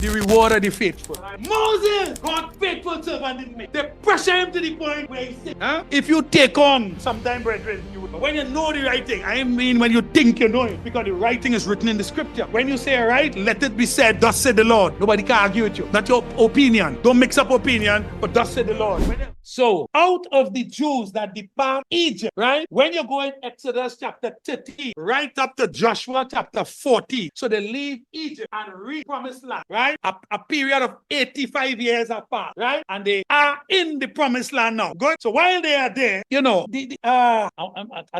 The reward of the faithful. Moses, God's faithful servant, didn't make. They pressure him to the point where he said, if you take on, sometime, brethren, but when you know the right thing, I mean when you think you know it, because the right thing is written in the scripture. When you say right, let it be said, thus said the Lord. Nobody can argue with you. Not your opinion. Don't mix up opinion, but thus said the Lord. So, out of the Jews that depart Egypt, right? When you go in Exodus chapter 13, right up to Joshua chapter 40, so they leave Egypt and reach promised land, right? A period of 85 years apart, right? And they are in the promised land now. Good. So while they are there, you know, I'm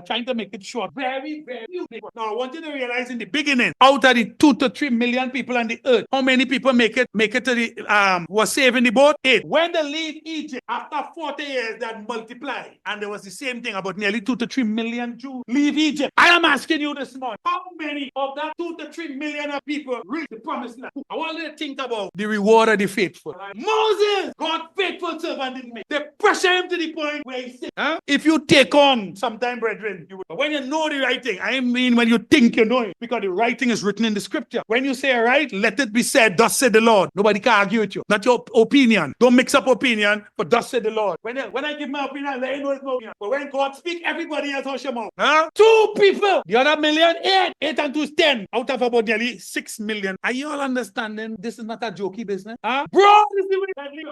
trying to make it short. Very, very few people. Now I want you to realize in the beginning, out of the 2 to 3 million people on the earth, how many people make it to the was saved in the boat? 8. When they leave Egypt after 40 years, that multiplied, and there was the same thing about nearly 2 to 3 million Jews leave Egypt. I am asking you this morning, how many of that 2 to 3 million of people reach the promised land? I want you to think about the reward of the faithful. Moses, God's faithful servant, didn't make. They pressure him to the point where he said, if you take on, sometime, brethren, but when you know the right thing, I mean when you think you know it, because the right thing is written in the scripture. When you say right, let it be said, thus said the Lord. Nobody can argue with you. Not your opinion. Don't mix up opinion, but thus said the Lord. When I give my opinion, let you know it's my opinion. But when God speaks, everybody else hush your mouth. 2 people. The other million, 8. 8 and 2 is 10. Out of about nearly 6 million. Are you all understanding? This is not a jokey business. Bro, this is the way.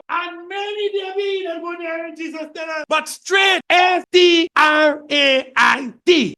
And many there be that go there and Jesus tell us. But straight, S-T-R-A-I-T.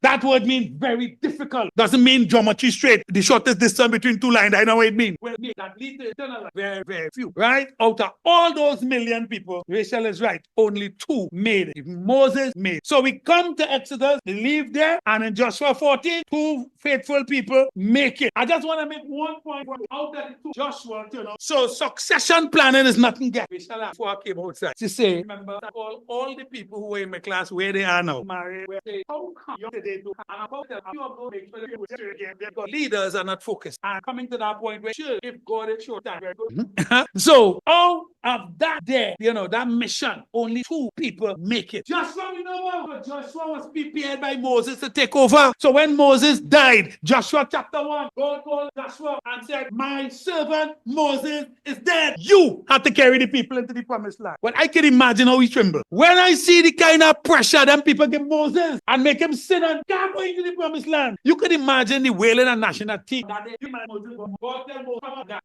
That word means very difficult. Doesn't mean geometry straight. The shortest distance between 2 lines. I know what it means. Well, that leads to eternal life. Very, very few. Right? Out of all those million people, Rachel is right. Only 2 made it. Moses made. So we come to Exodus, they leave there, and in Joshua 14, 2 faithful people make it. I just want to make one point out of the 2 Joshua, you know. So succession planning is nothing get. Rachel, before I came outside, she said, remember all the people who were in my class where they are now, married, where they, how come they do? And about them, you are going to make sure that leaders are not focused. And coming to that point where, sure, if God is short time, very good. So out of that there, you know, that mission, only 2 people make it. Joshua, you know what? Joshua was prepared by Moses to take over. So when Moses died, Joshua chapter 1, God called Joshua and said, my servant Moses is dead. You have to carry the people into the promised land. Well, I can imagine how he trembled. When I see the kind of pressure them people give Moses and make him sin and can't go into the promised land, you could imagine the wailing and national team.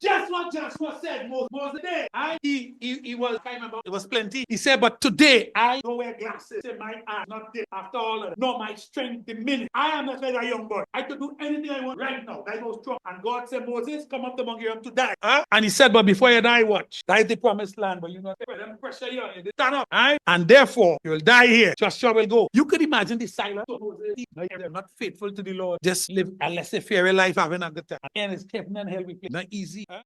Just what Joshua said, Moses did. He was, I remember, it was plenty. He said, but today I don't wear glasses. Say, my eyes not there after all of that. No, my strength diminished. I am not like a young boy. I could do anything I want right now. I was strong. And God said, Moses, come up among you to die. And he said, but before you die, watch. That is the promised land. But you know, them pressure you. They stand up. And therefore, you will die here. Joshua will go. You could imagine the silence of Moses. They're not faithful to the Lord. Just live a laissez-faire life, having a good time. And it's heaven and hell we play. Not easy.